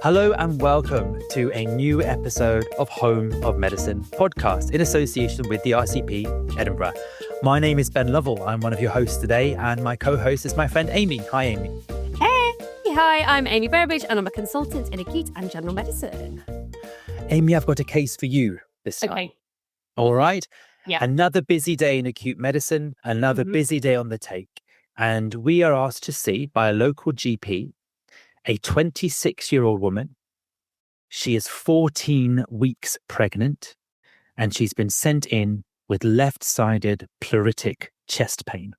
Hello and welcome to a new episode of Home of Medicine podcast in association with the RCP Edinburgh. My name is Ben Lovell. I'm one of your hosts today, and my co-host is my friend Amy. Hi, Amy. Hey, hi, I'm Amy Burbage and I'm a consultant in acute and general medicine. Amy, I've got a case for you this time. Okay. All right. Yeah. Another busy day in acute medicine, another busy day on the take. And we are asked to see by a local GP a 26-year-old woman. She is 14 weeks pregnant and she's been sent in with left-sided pleuritic chest pain.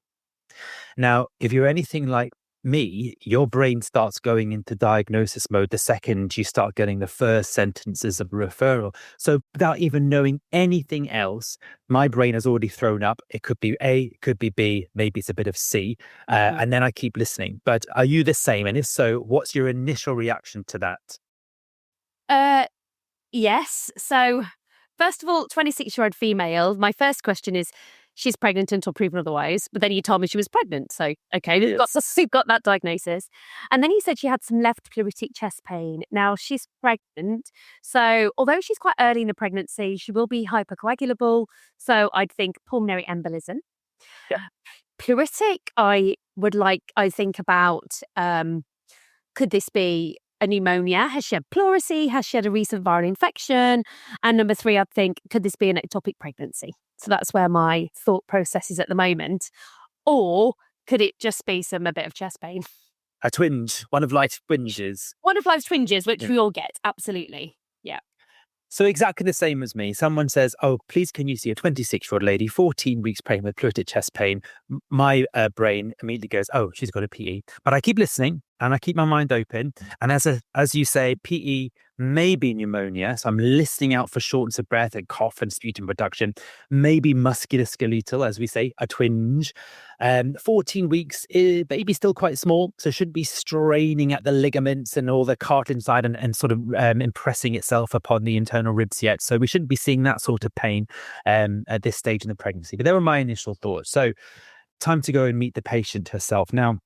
Now, if you're anything like me, your brain starts going into diagnosis mode the second you start getting the first sentences of referral. So without even knowing anything else, my brain has already thrown up. It could be A, it could be B, maybe it's a bit of C. And then I keep listening. But are you the same? And if so, what's your initial reaction to that? Yes. So, first of all, 26-year-old female. My first question is, she's pregnant until proven otherwise. But then you told me she was pregnant. So, okay, we've got that diagnosis. And then you said she had some left pleuritic chest pain. Now, she's pregnant. So, although she's quite early in the pregnancy, she will be hypercoagulable. So, I'd think pulmonary embolism. Yeah. Pleuritic, I think about, could this be a pneumonia? Has she had pleurisy? Has she had a recent viral infection? And number 3, I'd think, could this be an ectopic pregnancy? So that's where my thought process is at the moment. Or could it just be a bit of chest pain? A twinge, one of life's twinges. One of life's twinges, which we all get. Absolutely. Yeah. So exactly the same as me. Someone says, oh, please can you see a 26-year-old lady, 14 weeks pregnant with pleuritic chest pain? My brain immediately goes, oh, she's got a PE. But I keep listening and I keep my mind open. And as you say, PE may be pneumonia. So I'm listening out for shortness of breath and cough and sputum reduction. Maybe musculoskeletal, as we say, a twinge. 14 weeks, baby's still quite small. So shouldn't be straining at the ligaments and all the cartilage inside and sort of impressing itself upon the internal ribs yet. So we shouldn't be seeing that sort of pain at this stage in the pregnancy. But they were my initial thoughts. So time to go and meet the patient herself. Now,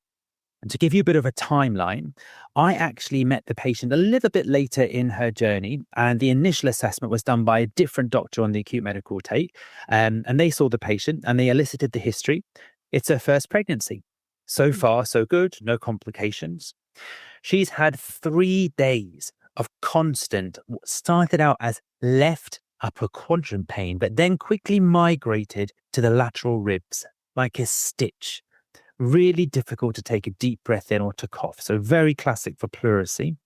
to give you a bit of a timeline, I actually met the patient a little bit later in her journey, and the initial assessment was done by a different doctor on the acute medical take. And they saw the patient and they elicited the history. It's her first pregnancy. So far, so good, no complications. She's had 3 days of constant, what started out as left upper quadrant pain, but then quickly migrated to the lateral ribs like a stitch. Really difficult to take a deep breath in or to cough. So very classic for pleurisy.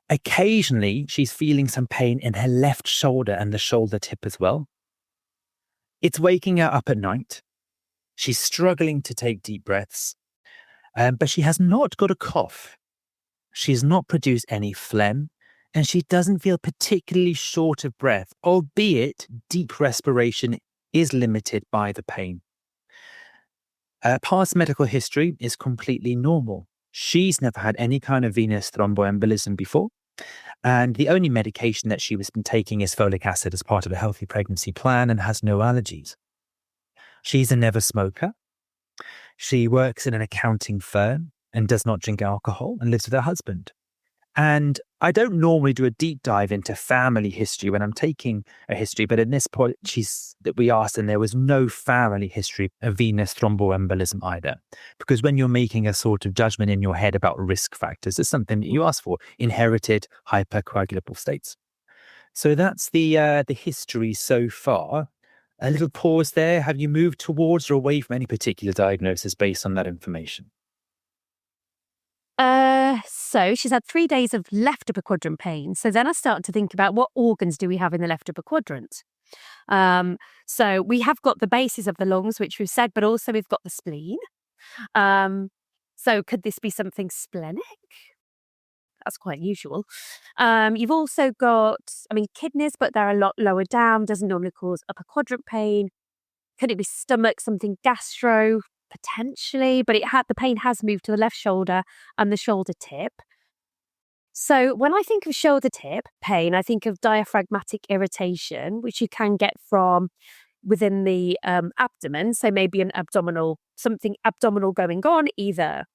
Occasionally, she's feeling some pain in her left shoulder and the shoulder tip as well. It's waking her up at night. She's struggling to take deep breaths, but she has not got a cough. She's not produced any phlegm, and she doesn't feel particularly short of breath, albeit deep respiration is limited by the pain. Past medical history is completely normal. She's never had any kind of venous thromboembolism before. And the only medication that she has been taking is folic acid as part of a healthy pregnancy plan and has no allergies. She's a never smoker. She works in an accounting firm and does not drink alcohol and lives with her husband. And I don't normally do a deep dive into family history when I'm taking a history, but at this point, we asked, and there was no family history of venous thromboembolism either. Because when you're making a sort of judgment in your head about risk factors, it's something that you ask for, inherited hypercoagulable states. So that's the history so far. A little pause there. Have you moved towards or away from any particular diagnosis based on that information? So she's had 3 days of left upper quadrant pain. So then I started to think about what organs do we have in the left upper quadrant? So we have got the bases of the lungs, which we've said, but also we've got the spleen. So could this be something splenic? That's quite usual. You've also got, kidneys, but they're a lot lower down, doesn't normally cause upper quadrant pain. Could it be stomach, something gastro? Potentially, but the pain has moved to the left shoulder and the shoulder tip. So when I think of shoulder tip pain, I think of diaphragmatic irritation, which you can get from within the abdomen. So maybe something abdominal going on either.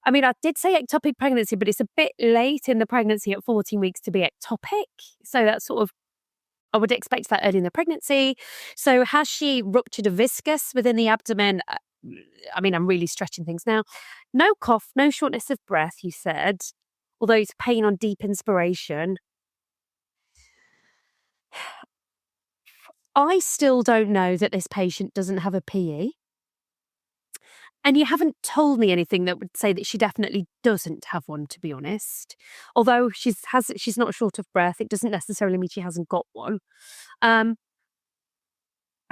I mean, I did say ectopic pregnancy, but it's a bit late in the pregnancy at 14 weeks to be ectopic. So that's sort of, I would expect that early in the pregnancy. So has she ruptured a viscus within the abdomen? I mean, I'm really stretching things now. No cough, no shortness of breath, you said, although it's pain on deep inspiration. I still don't know that this patient doesn't have a PE. And you haven't told me anything that would say that she definitely doesn't have one, to be honest. Although she's not short of breath, it doesn't necessarily mean she hasn't got one. I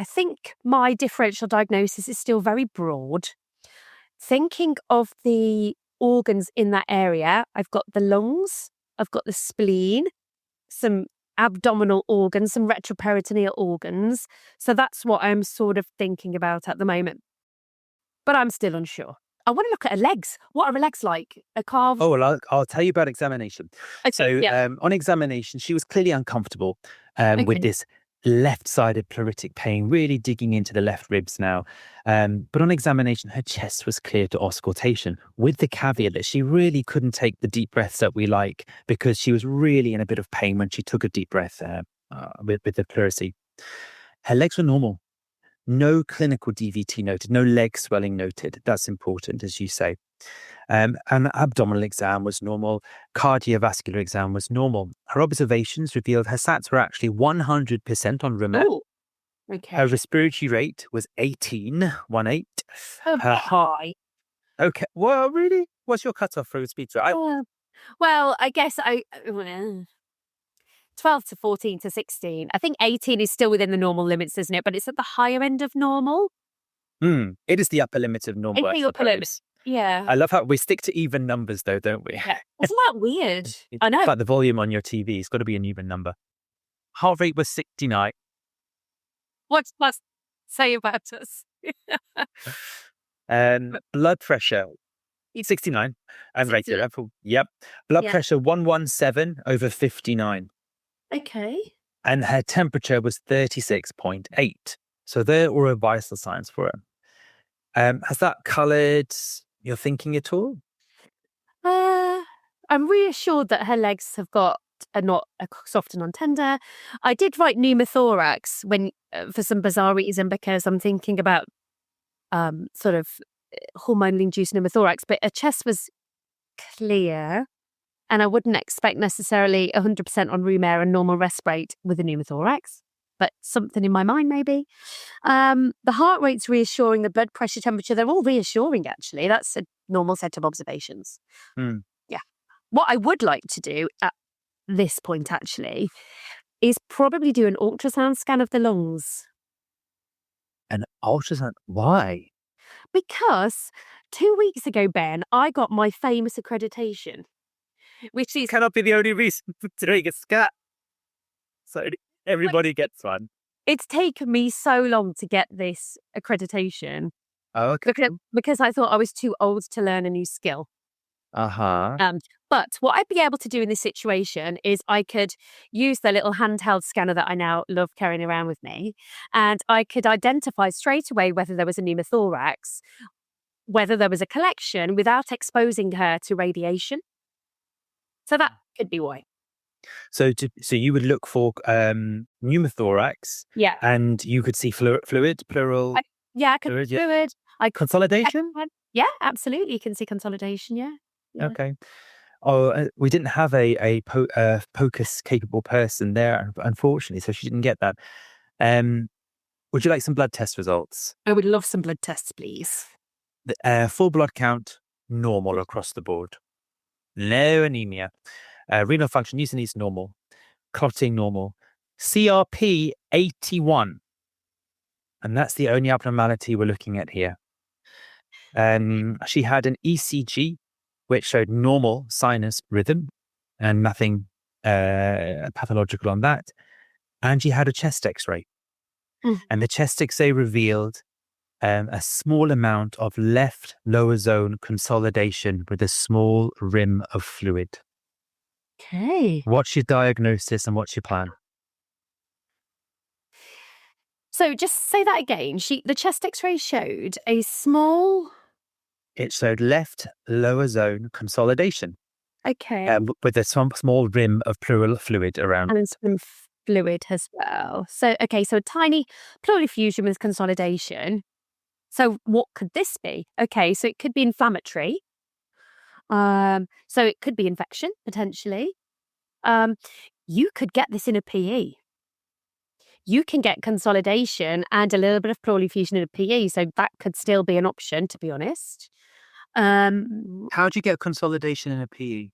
think my differential diagnosis is still very broad. Thinking of the organs in that area, I've got the lungs, I've got the spleen, some abdominal organs, some retroperitoneal organs. So that's what I'm sort of thinking about at the moment. But I'm still unsure. I want to look at her legs. What are her legs like? A calves? Oh, well, I'll tell you about examination. Okay, So yeah. on examination, she was clearly uncomfortable Okay. with this left-sided pleuritic pain, really digging into the left ribs now. But on examination, her chest was clear to auscultation, with the caveat that she really couldn't take the deep breaths that we like because she was really in a bit of pain when she took a deep breath with the pleurisy. Her legs were normal. No clinical DVT noted, no leg swelling noted. That's important, as you say. An abdominal exam was normal. Cardiovascular exam was normal. Her observations revealed her SATs were actually 100% on remet. Oh, okay. Her respiratory rate was 18. A bit high. Okay. Well, really? What's your cutoff for respiratory? Well, I guess 12 to 14 to 16. I think 18 is still within the normal limits, isn't it? But it's at the higher end of normal. It is the upper limit of normal. It's the upper limit. Yeah. I love how we stick to even numbers, though, don't we? Yeah. Isn't that weird? I know. It's like the volume on your TV. It's got to be an even number. Heart rate was 69. What's plus say about us? Blood pressure 69 and rated. Yep. Blood pressure 117/59. Okay. And her temperature was 36.8. So there were vital signs for her. Has that coloured your thinking at all? I'm reassured that her legs are not soft and non-tender. I did write pneumothorax for some bizarre reason because I'm thinking about sort of hormonally induced pneumothorax, but her chest was clear, and I wouldn't expect necessarily 100% on room air and normal rest rate with a pneumothorax, but something in my mind maybe. The heart rate's reassuring, the blood pressure, temperature, they're all reassuring actually. That's a normal set of observations. Yeah. What I would like to do at this point actually is probably do an ultrasound scan of the lungs. An ultrasound? Why? Because 2 weeks ago, Ben, I got my famous accreditation, which is Cannot be the only reason for doing a scan. So everybody gets one. It's taken me so long to get this accreditation. Oh, okay. Because I thought I was too old to learn a new skill. Uh-huh. But what I'd be able to do in this situation is I could use the little handheld scanner that I now love carrying around with me, and I could identify straight away whether there was a pneumothorax, whether there was a collection without exposing her to radiation. So that could be why. So you would look for pneumothorax. Yeah. And you could see fluid, pleural. I could see fluid. Consolidation? Yeah, absolutely. You can see consolidation, yeah. Okay. Oh, we didn't have a POCUS capable person there, unfortunately, so she didn't get that. Would you like some blood test results? I would love some blood tests, please. Full blood count, normal across the board. No anemia. Renal function, using these normal. Clotting, normal. CRP, 81. And that's the only abnormality we're looking at here. She had an ECG, which showed normal sinus rhythm and nothing pathological on that. And she had a chest x-ray. And the chest x-ray revealed a small amount of left lower zone consolidation with a small rim of fluid. Okay. What's your diagnosis and what's your plan? So just say that again. The chest X-ray showed a small. It showed left lower zone consolidation Okay. with a small rim of pleural fluid around. And some fluid as well. So so a tiny pleural effusion with consolidation. So what could this be? Okay, so it could be inflammatory. So it could be infection potentially. You could get this in a PE. You can get consolidation and a little bit of pleural effusion in a PE, so that could still be an option, to be honest. How do you get consolidation in a PE?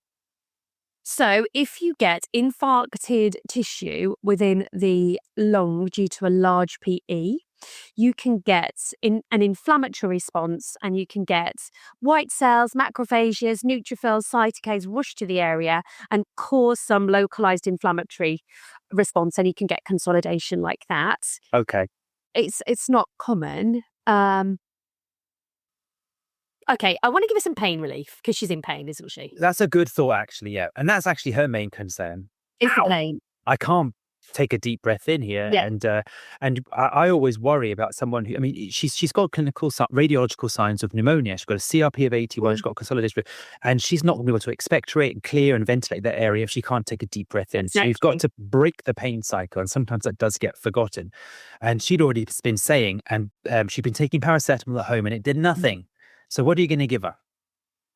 So if you get infarcted tissue within the lung due to a large PE, you can get an inflammatory response, and you can get white cells, macrophages, neutrophils, cytokines rush to the area and cause some localized inflammatory response, and you can get consolidation like that. Okay. It's not common. Okay, I want to give her some pain relief because she's in pain, isn't she? That's a good thought, actually, yeah. And that's actually her main concern. It's the pain. I can't take a deep breath in here. Yeah. And I always worry about someone who, I mean, she's got radiological signs of pneumonia. She's got a CRP of 81, she's got consolidation, and she's not going to be able to expectorate and clear and ventilate that area if she can't take a deep breath in. So you've got to break the pain cycle, and sometimes that does get forgotten. And she'd already been saying, and she'd been taking paracetamol at home and it did nothing. So what are you going to give her?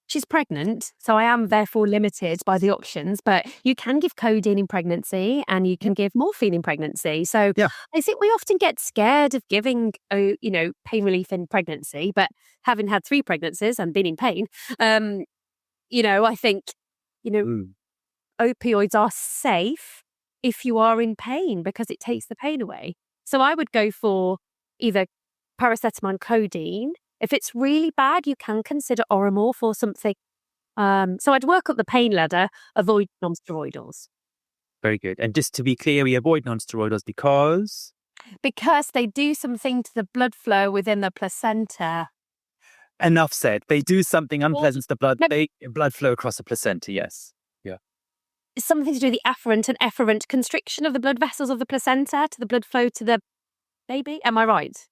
She's pregnant, so I am therefore limited by the options, but you can give codeine in pregnancy and you can give morphine in pregnancy. So I think we often get scared of giving, pain relief in pregnancy, but having had 3 pregnancies and been in pain, I think, opioids are safe if you are in pain because it takes the pain away. So I would go for either paracetamol and codeine. If it's really bad, you can consider Oromorph or something. So I'd work up the pain ladder, avoid non-steroidals. Very good. And just to be clear, we avoid non-steroidals because? Because they do something to the blood flow within the placenta. Enough said. They do something unpleasant to the blood flow across the placenta, yes. Yeah. It's something to do with the afferent and efferent constriction of the blood vessels of the placenta to the blood flow to the baby. Am I right?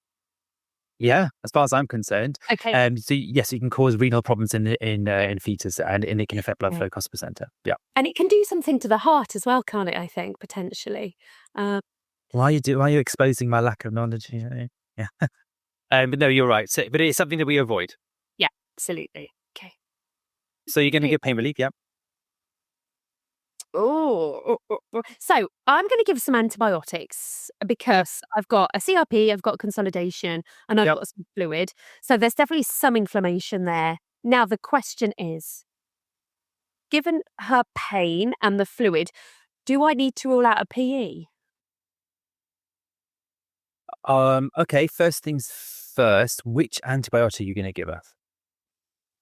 Yeah, as far as I'm concerned. Okay. So yes, you can cause renal problems in fetus, and it can affect blood flow across the placenta. Yeah. And it can do something to the heart as well, can't it? I think potentially. Why are you exposing my lack of knowledge here? Yeah. But no, you're right. So, but it's something that we avoid. Yeah, absolutely. Okay. So you're going to give pain relief, yeah? So I'm going to give some antibiotics because I've got a CRP, I've got consolidation, and I've got some fluid. So there's definitely some inflammation there. Now the question is, given her pain and the fluid, do I need to rule out a PE? Okay, first things first, which antibiotic are you going to give her?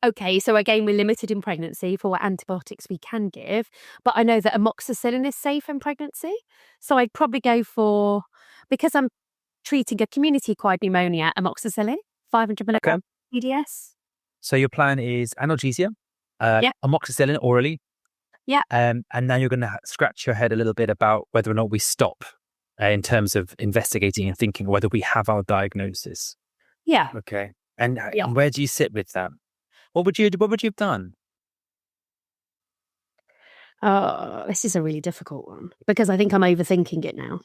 Okay, so again, we're limited in pregnancy for what antibiotics we can give, but I know that amoxicillin is safe in pregnancy. So I'd probably go for, because I'm treating a community-acquired pneumonia, amoxicillin, 500 milligrams EDS. So your plan is analgesia, amoxicillin orally. Yeah. And now you're going to scratch your head a little bit about whether or not we stop in terms of investigating and thinking whether we have our diagnosis. Yeah. Okay. And where do you sit with that? What would you have done? This is a really difficult one because I think I'm overthinking it now.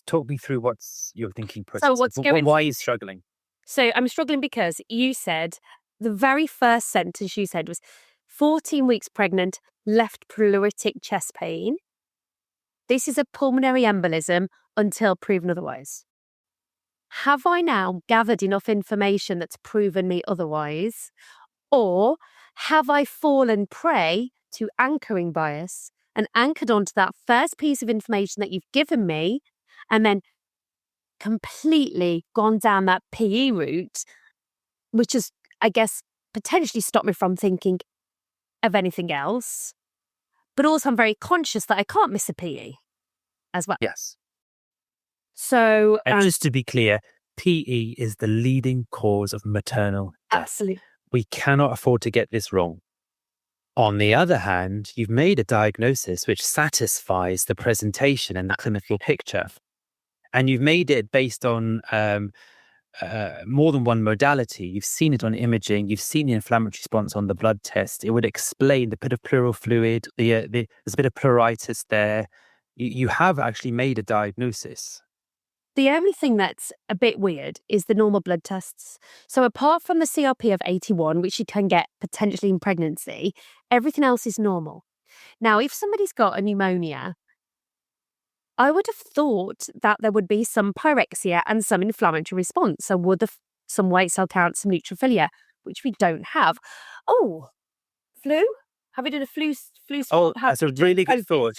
Talk me through what's your thinking process. So why are you struggling? So I'm struggling because you said the very first sentence you said was 14 weeks pregnant, left pleuritic chest pain. This is a pulmonary embolism until proven otherwise. Have I now gathered enough information that's proven me otherwise? Or have I fallen prey to anchoring bias and anchored onto that first piece of information that you've given me and then completely gone down that PE route, which has, I guess, potentially stopped me from thinking of anything else? But also I'm very conscious that I can't miss a PE as well. Yes. So, and just to be clear, PE is the leading cause of maternal death. Absolutely. We cannot afford to get this wrong. On the other hand, you've made a diagnosis which satisfies the presentation and the clinical picture. And you've made it based on more than one modality. You've seen it on imaging. You've seen the inflammatory response on the blood test. It would explain the bit of pleural fluid. There's a bit of pleuritis there. You have actually made a diagnosis. The only thing that's a bit weird is the normal blood tests. So apart from the CRP of 81, which you can get potentially in pregnancy, everything else is normal. Now, if somebody's got a pneumonia, I would have thought that there would be some pyrexia and some inflammatory response. So would some white cell count, some neutrophilia, which we don't have. Oh, flu? Have we done a flu swab? Oh, that's a really good thought.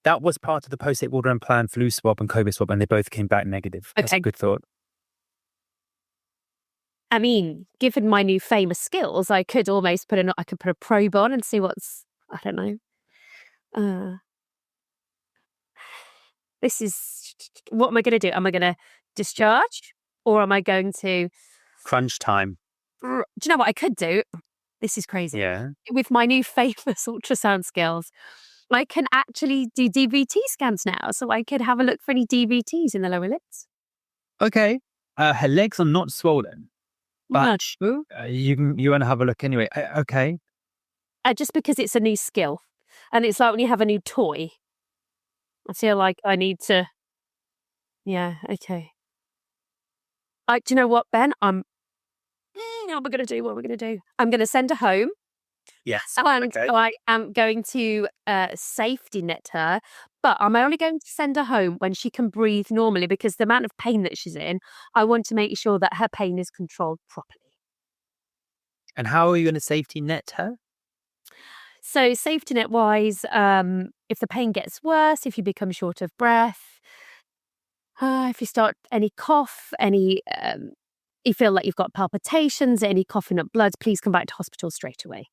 That was part of the post-8 Waldron plan flu swab and COVID swab, and they both came back negative. That's a good thought. I mean, given my new famous skills, I could almost put a probe on and see what's, I don't know. This is, what am I going to do? Am I going to discharge or am I going to... Crunch time. Do you know what I could do? This is crazy. Yeah. With my new famous ultrasound skills, I can actually do DVT scans now. So I could have a look for any DVTs in the lower lips. Okay. Her legs are not swollen. But you want to have a look anyway. Okay. Just because it's a new skill. And it's like when you have a new toy. I feel like I need to... Yeah, okay. Do you know what, Ben? What am I going to do? What am I going to do? I'm going to send her home. Yes. And I am going to safety net her, but I'm only going to send her home when she can breathe normally because the amount of pain that she's in, I want to make sure that her pain is controlled properly. And how are you going to safety net her? So safety net wise, if the pain gets worse, if you become short of breath, if you start any cough, you feel like you've got palpitations, any coughing up blood, please come back to hospital straight away.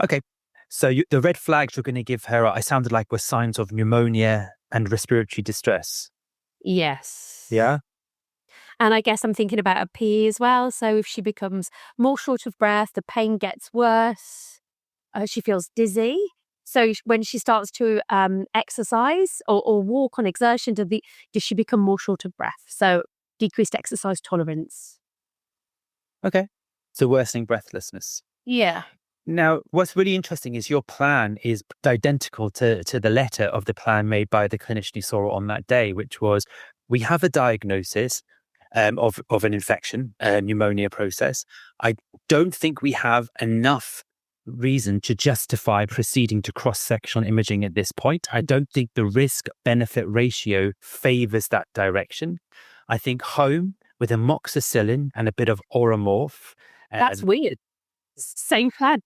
Okay. So the red flags you're going to give her, I sounded like, were signs of pneumonia and respiratory distress. Yes. Yeah. And I guess I'm thinking about a PE as well. So if she becomes more short of breath, the pain gets worse, she feels dizzy. So when she starts to exercise or walk on exertion, does she become more short of breath? So decreased exercise tolerance. Okay. So worsening breathlessness. Yeah. Now, what's really interesting is your plan is identical to the letter of the plan made by the clinician you saw on that day, which was, we have a diagnosis of an infection, pneumonia process. I don't think we have enough reason to justify proceeding to cross-sectional imaging at this point. I don't think the risk-benefit ratio favors that direction. I think home with amoxicillin and a bit of Oromorph. That's weird. Same plan.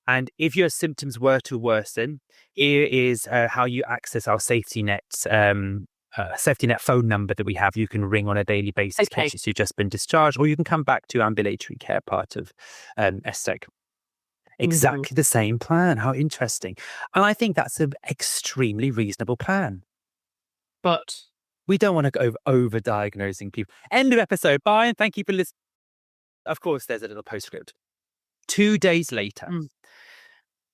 And if your symptoms were to worsen, here is how you access our safety net phone number that we have. You can ring on a daily basis, patients who've just been discharged, or you can come back to ambulatory care part of STEC. Exactly the same plan. How interesting. And I think that's an extremely reasonable plan. But we don't want to go over diagnosing people. End of episode. Bye, and thank you for listening. Of course, there's a little postscript. 2 days later,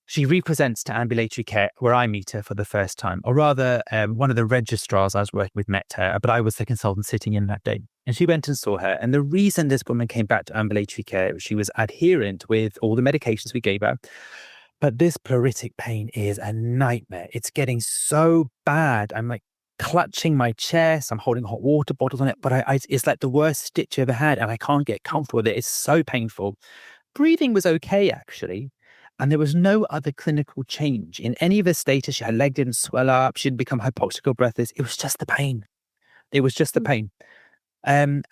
she represents to ambulatory care where I meet her for the first time, or rather, one of the registrars I was working with met her, but I was the consultant sitting in that day. And she went and saw her. And the reason this woman came back to ambulatory care, she was adherent with all the medications we gave her. But this pleuritic pain is a nightmare. It's getting so bad. I'm like clutching my chest. I'm holding hot water bottles on it, but it's like the worst stitch I ever had, and I can't get comfortable with it. It's so painful. Breathing was okay, actually. And there was no other clinical change in any of her status. Her leg didn't swell up. She didn't become hypoxic or breathless. It was just the pain. It was just the pain. And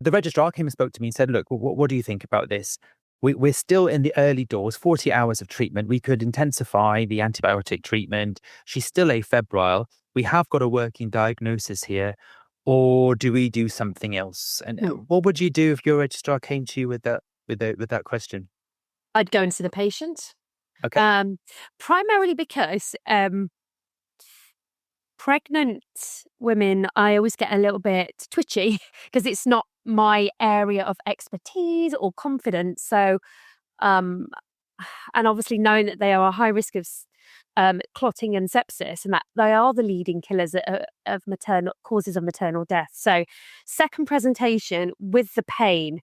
the registrar came and spoke to me and said, look, what do you think about this? We're still in the early doors, 40 hours of treatment. We could intensify the antibiotic treatment. She's still afebrile. We have got a working diagnosis here. Or do we do something else? And what would you do if your registrar came to you with that question? I'd go and see the patient. Okay. Primarily because pregnant women, I always get a little bit twitchy because it's not my area of expertise or confidence. So and obviously knowing that they are a high risk of clotting and sepsis, and that they are the leading killers of maternal causes of maternal death. So, second presentation with the pain,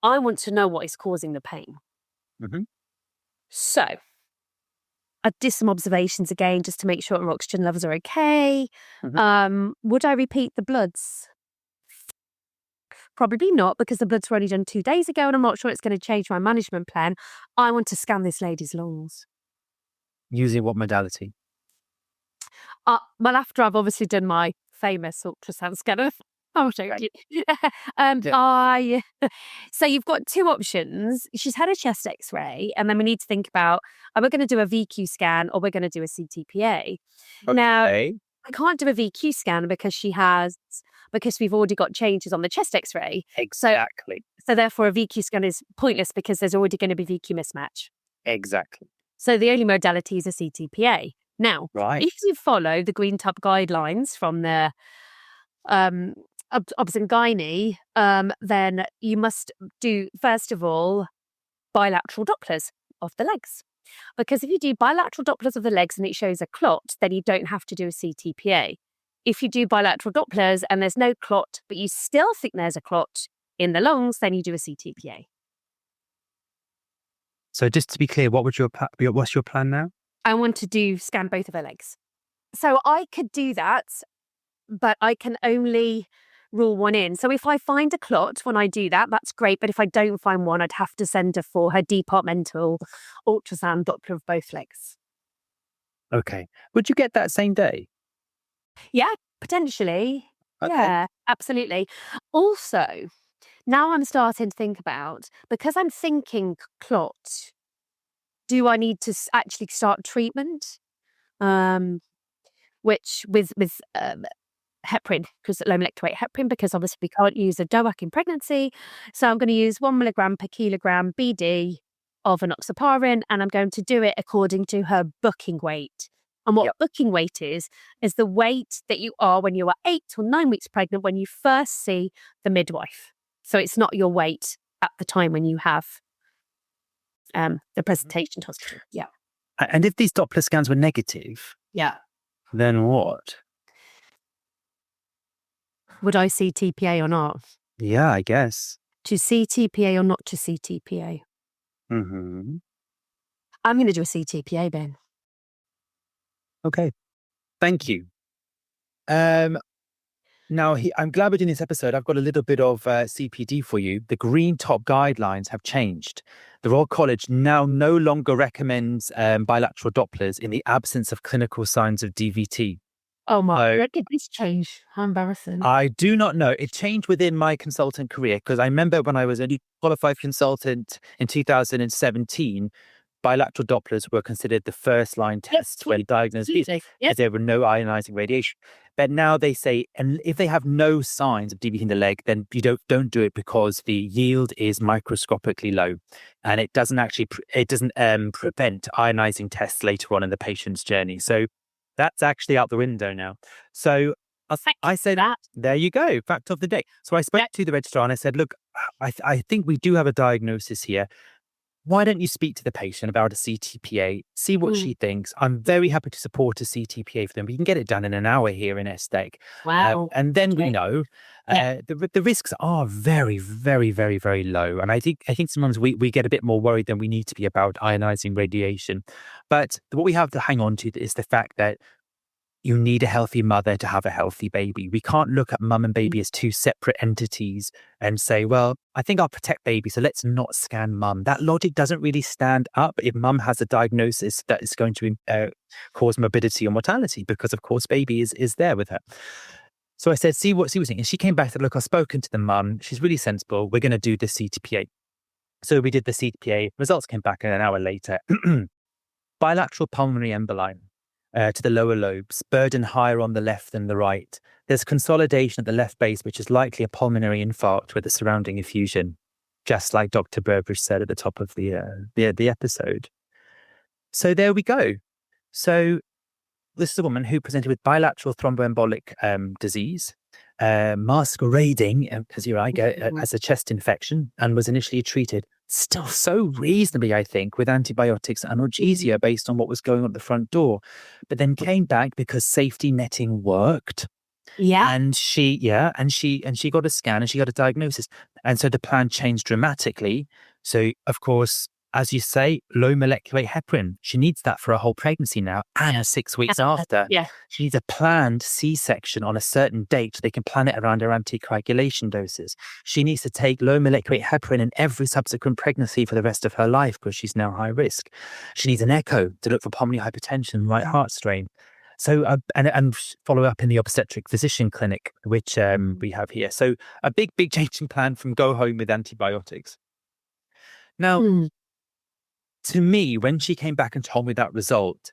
I want to know what is causing the pain. Mhm. So, I did some observations again just to make sure her oxygen levels are okay. Would I repeat the bloods? Probably not, because the bloods were only done 2 days ago and I'm not sure it's going to change my management plan. I want to scan this lady's lungs. Using what modality? Well, after I've obviously done my famous ultrasound scanner, I'll show you. Yeah. So you've got two options. She's had a chest X-ray, and then we need to think about: are we going to do a VQ scan or we're going to do a CTPA? Now, Okay. I can't do a VQ scan because we've already got changes on the chest X-ray. Exactly. So therefore, a VQ scan is pointless because there's already going to be VQ mismatch. Exactly. So the only modality is a CTPA. Now, Right. if you follow the Green Tub guidelines from the Obs and Gynae, then you must do, first of all, bilateral Dopplers of the legs. Because if you do bilateral Dopplers of the legs and it shows a clot, then you don't have to do a CTPA. If you do bilateral Dopplers and there's no clot, but you still think there's a clot in the lungs, then you do a CTPA. So just to be clear, what's your plan now? I want to scan both of her legs. So I could do that, but I can only rule one in. So if I find a clot when I do that, that's great. But if I don't find one, I'd have to send her for her departmental ultrasound Doppler of both legs. Okay. Would you get that same day? Yeah, potentially. Okay. Yeah, absolutely. Also, now I'm starting to think about, because I'm thinking clot, do I need to actually start treatment? Which with heparin, because low molecular weight heparin, because obviously we can't use a DOAC in pregnancy. So I'm going to use 1 milligram per kilogram BD of enoxaparin, and I'm going to do it according to her booking weight. And what booking weight is the weight that you are when you are 8 or 9 weeks pregnant when you first see the midwife. So it's not your weight at the time when you have the presentation to hospital. Yeah. And if these Doppler scans were negative, then what? Would I see TPA or not? Yeah, I guess. To see TPA or not to see TPA? Mm-hmm. I'm going to do a CTPA, Ben. Okay. Thank you. Now, I'm glad we're doing this episode. I've got a little bit of CPD for you. The Green Top guidelines have changed. The Royal College now no longer recommends bilateral Dopplers in the absence of clinical signs of DVT. Oh my, where did this change? How embarrassing. I do not know. It changed within my consultant career, because I remember when I was a new qualified consultant in 2017, bilateral Dopplers were considered the first line test when diagnosed, as there were no ionizing radiation. But now they say, and if they have no signs of DVT in the leg, then you don't do it, because the yield is microscopically low, and it doesn't prevent ionizing tests later on in the patient's journey. So that's actually out the window now. So I said, there you go, fact of the day. So I spoke to the registrar and I said, look, I think we do have a diagnosis here. Why don't you speak to the patient about a CTPA, see what she thinks? I'm very happy to support a CTPA for them. We can get it done in an hour here in ESTEC. Wow. And then we know the risks are very, very, very, very low. And I think sometimes we get a bit more worried than we need to be about ionizing radiation. But what we have to hang on to is the fact that you need a healthy mother to have a healthy baby. We can't look at mum and baby as two separate entities and say, well, I think I'll protect baby, so let's not scan mum. That logic doesn't really stand up if mum has a diagnosis that is going to cause morbidity or mortality, because of course baby is there with her. So I said, see what's thinking. And she came back and said, look, I've spoken to the mum. She's really sensible. We're going to do the CTPA. So we did the CTPA. Results came back an hour later. Bilateral pulmonary emboli to the lower lobes, burden higher on the left than the right. There's consolidation at the left base, which is likely a pulmonary infarct with a surrounding effusion, just like Dr. Burbridge said at the top of the episode. So there we go. So this is a woman who presented with bilateral thromboembolic disease, masquerading, as you like, as a chest infection, and was initially treated still so reasonably, I think, with antibiotics and analgesia based on what was going on at the front door, but then came back because safety netting worked. Yeah. And she got a scan and she got a diagnosis. And so the plan changed dramatically. So, of course, as you say, low molecular weight heparin. She needs that for a whole pregnancy now and 6 weeks after. Yeah. She needs a planned C-section on a certain date so they can plan it around her anticoagulation doses. She needs to take low molecular weight heparin in every subsequent pregnancy for the rest of her life because she's now high risk. She needs an echo to look for pulmonary hypertension, right heart strain. So, and follow up in the obstetric physician clinic, which we have here. So a big changing plan from go home with antibiotics. Now, to me, when she came back and told me that result,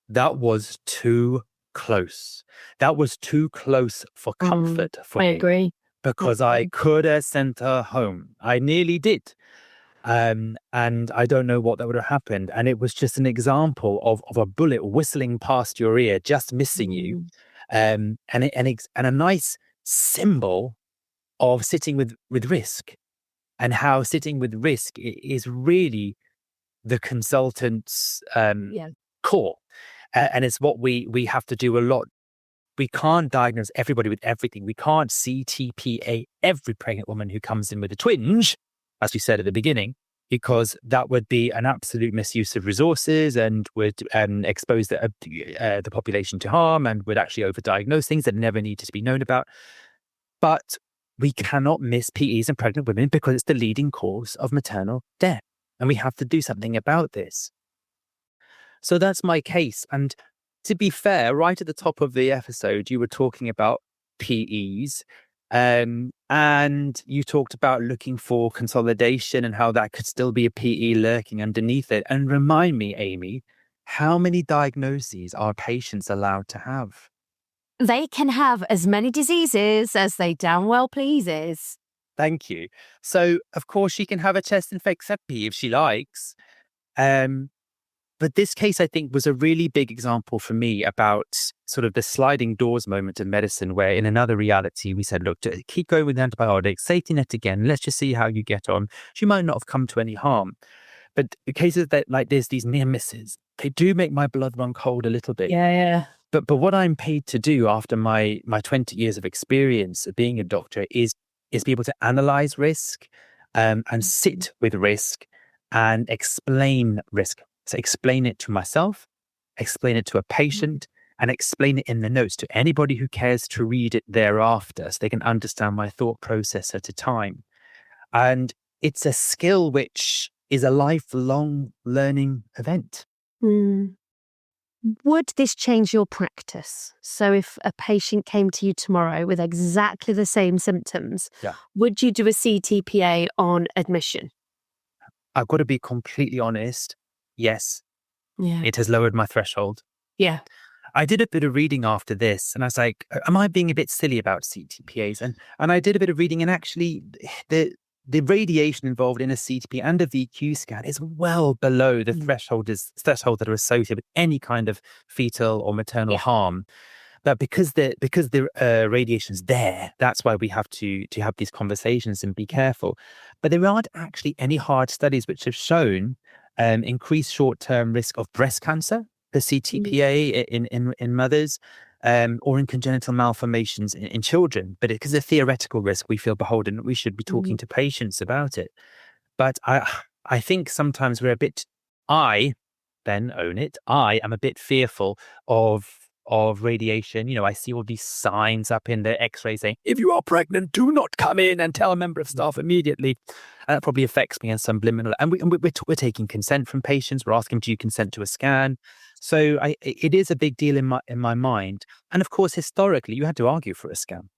that was too close. That was too close for comfort for I me. agree. Because I could have sent her home. I nearly did. And I don't know what that would have happened. And it was just an example of a bullet whistling past your ear, just missing you. And a nice symbol of sitting with risk, and how sitting with risk is really the consultant's core. And it's what we have to do a lot. We can't diagnose everybody with everything. We can't CTPA every pregnant woman who comes in with a twinge, as we said at the beginning, because that would be an absolute misuse of resources and would expose the population to harm and would actually overdiagnose things that never needed to be known about. But we cannot miss PEs in pregnant women because it's the leading cause of maternal death. And we have to do something about this. So that's my case. And to be fair, right at the top of the episode, you were talking about PEs, and you talked about looking for consolidation and how that could still be a PE lurking underneath it. And remind me, Amy, how many diagnoses are patients allowed to have? They can have as many diseases as they damn well pleases. Thank you. So, of course, she can have a chest infection if she likes. But this case, I think, was a really big example for me about sort of the sliding doors moment of medicine, where in another reality, we said, look, keep going with antibiotics, safety net again. Let's just see how you get on. She might not have come to any harm. But cases that like this, these near misses, they do make my blood run cold a little bit. Yeah. But what I'm paid to do after my 20 years of experience of being a doctor is be able to analyze risk and sit with risk and explain risk. So explain it to myself, explain it to a patient, and explain it in the notes to anybody who cares to read it thereafter so they can understand my thought process at a time. And it's a skill which is a lifelong learning event. Would this change your practice? So if a patient came to you tomorrow with exactly the same symptoms, would you do a CTPA on admission? I've got to be completely honest. Yes. Yeah. It has lowered my threshold. Yeah. I did a bit of reading after this and I was like, am I being a bit silly about CTPAs? And I did a bit of reading, and actually the radiation involved in a CTP and a VQ scan is well below the threshold that are associated with any kind of fetal or maternal harm. But because the radiation's there, that's why we have to have these conversations and be careful. But there aren't actually any hard studies which have shown increased short-term risk of breast cancer, the CTPA in mothers, or in congenital malformations in children. But because of theoretical risk, we feel beholden. We should be talking to patients about it. But I think sometimes we're a bit. I then own it. I am a bit fearful of radiation. You know, I see all these signs up in the X-ray saying, "If you are pregnant, do not come in and tell a member of staff immediately." And that probably affects me in some subliminal. And we're taking consent from patients. We're asking, "Do you consent to a scan?" So it is a big deal in my mind. And of course, historically, you had to argue for a scan.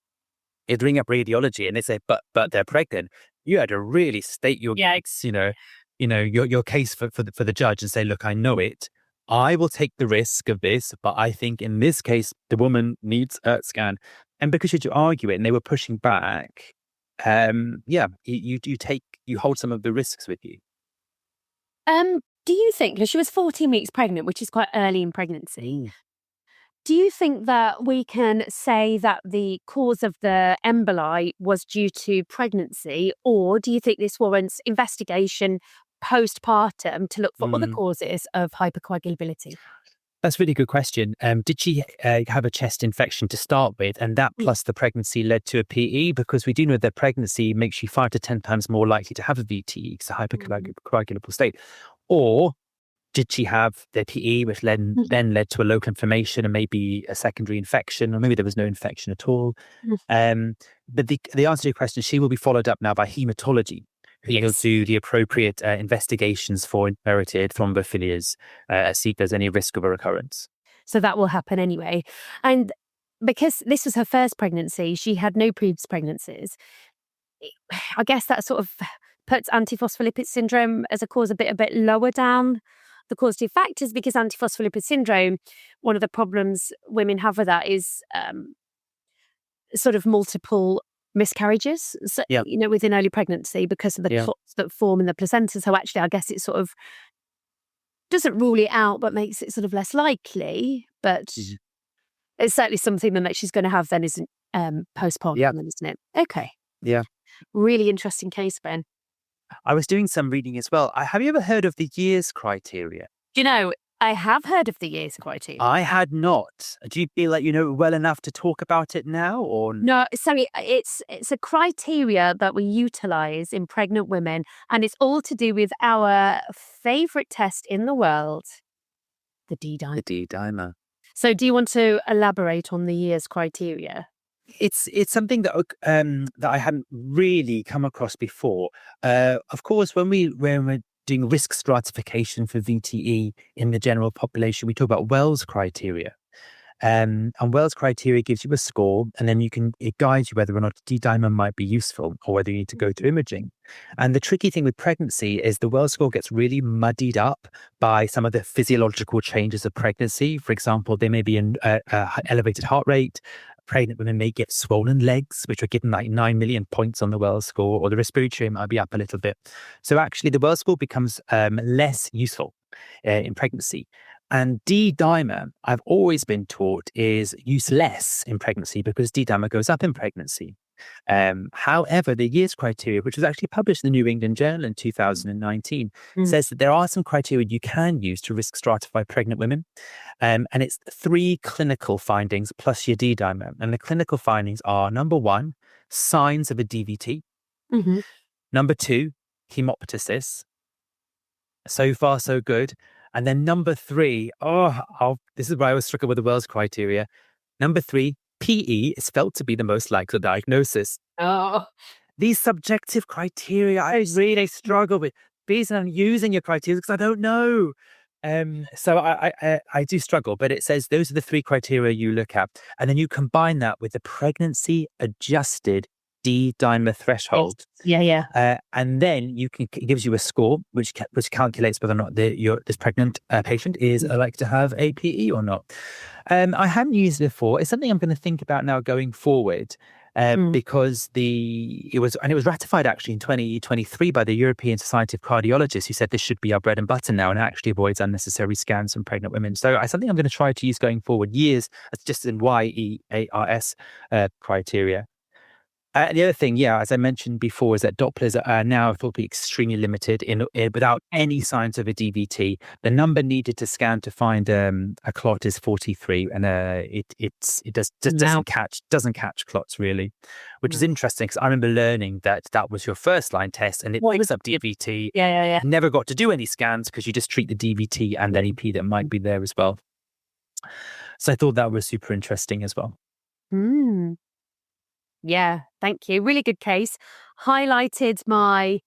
You'd ring up radiology and they say, "But they're pregnant." You had to really state your your case for the judge and say, "Look, I know it. I will take the risk of this, but I think in this case, the woman needs a scan." And because you had to argue it and they were pushing back, you hold some of the risks with you. Do you think, because she was 14 weeks pregnant, which is quite early in pregnancy, Do you think that we can say that the cause of the emboli was due to pregnancy, or do you think this warrants investigation postpartum to look for other Mm, causes of hypercoagulability? that's a really good question. Did she have a chest infection to start with, and that Mm. plus the pregnancy led to a PE? Because we do know that pregnancy makes you 5 to 10 times more likely to have a VTE, it's a Mhm. hypercoagulable state. Or did she have the PE, which then led to a local inflammation and maybe a secondary infection, or maybe there was no infection at all? Mhm. Um, but the answer to your question, she will be followed up now by hematology, who will Yes. do the appropriate investigations for inherited thrombophilias, see if there's any risk of a recurrence. So that will happen anyway. And because this was her first pregnancy, she had no previous pregnancies. I guess that sort of puts antiphospholipid syndrome as a cause a bit lower down the causative factors, because antiphospholipid syndrome, one of the problems women have with that is sort of multiple miscarriages, so, Yeah, within early pregnancy because of the yeah. clots that form in the placenta. So actually, I guess it sort of doesn't rule it out, but makes it sort of less likely. But Mhm. it's certainly something then that she's going to have then, isn't postpartum, Yeah, then, isn't it? Okay, yeah. really interesting case, Ben. I was doing some reading as well. Have you ever heard of the years criteria? Do you know, I have heard of the years criteria. I had not. Do you feel like you know it well enough to talk about it now, or No, sorry, it's a criteria that we utilize in pregnant women, and it's all to do with our favorite test in the world, the D the dimer. D dimer? So do you want to elaborate on the years criteria? It's something that that I hadn't really come across before. Of course, when we're doing risk stratification for VTE in the general population, we talk about Wells criteria. And Wells criteria gives you a score, and then it guides you whether or not D-dimer might be useful or whether you need to go to imaging. And the tricky thing with pregnancy is the Wells score gets really muddied up by some of the physiological changes of pregnancy. For example, there may be an elevated heart rate. Pregnant women may get swollen legs, which are given like 9 million points on the Wells score, or the respiratory might be up a little bit. So actually, the Wells score becomes less useful in pregnancy. And D-dimer, I've always been taught, is useless in pregnancy because D-dimer goes up in pregnancy. However, the years criteria, which was actually published in the New England Journal in 2019, Mm. says that there are some criteria you can use to risk stratify pregnant women. And it's 3 clinical findings plus your D-dimer. And the clinical findings are: number one, signs of a DVT; Mhm. number two, hemoptysis. So far, so good. And then number three, this is where I was struck with the Wells criteria. Number three, PE is felt to be the most likely diagnosis. Oh. These subjective criteria, I really struggle with. Because I'm using your criteria because I don't know. So I do struggle, but it says those are the 3 criteria you look at, and then you combine that with the pregnancy adjusted D-dimer Yes. threshold. Yeah, yeah. And then it gives you a score which calculates whether or not this pregnant patient is like to have a PE or not. I hadn't used it before. It's something I'm going to think about now going forward. Mm. Because it was ratified actually in 2023 by the European Society of Cardiologists, who said this should be our bread and butter now, and actually avoids unnecessary scans from pregnant women. So it's something I'm going to try to use going forward. Years, just in YEARS criteria. The other thing, yeah, as I mentioned before, is that Dopplers are now thought to be extremely limited without any signs of a DVT. The number needed to scan to find a clot is 43, and just Wow. doesn't catch clots really, which is No. interesting because I remember learning that was your first line test, and it What picks was up your DVT. Yeah, yeah, yeah. Never got to do any scans because you just treat the DVT and any P that might be there as well. So I thought that was super interesting as well. Mm. Yeah, thank you. Really good case. Highlighted my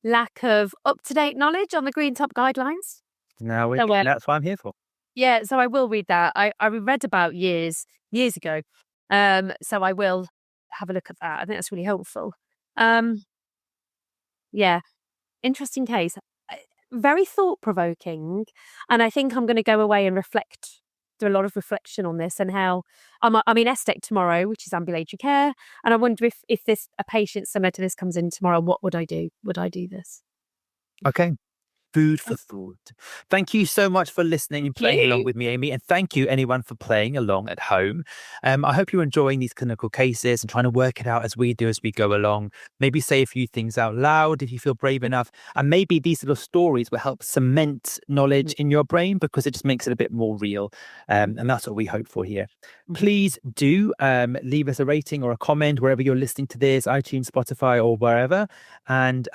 lack of up-to-date knowledge on the Green Top guidelines. So, That's what I'm here for. yeah, so I will read that. I read about years ago. So I will have a look at that. I think that's really helpful. Um, yeah, interesting case. Very thought-provoking, and I think I'm gonna go away and do a lot of reflection on this, and how I'm in ESTEC tomorrow, which is ambulatory care, and I wonder if a patient similar to this comes in tomorrow, what would I do? Would I do this? Okay. Food for thought. Thank you so much for listening and playing along with me, Amy. And thank you, anyone, for playing along at home. I hope you're enjoying these clinical cases and trying to work it out as we do as we go along. Maybe say a few things out loud if you feel brave enough. And maybe these little stories will help cement knowledge in your brain because it just makes it a bit more real. And that's what we hope for here. Please do leave us a rating or a comment wherever you're listening to this, iTunes, Spotify, or wherever. And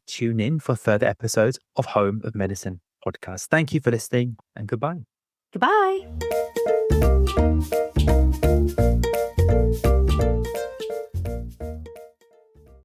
tune in for further episodes of Home of Medicine podcast. Thank you for listening and goodbye. Goodbye.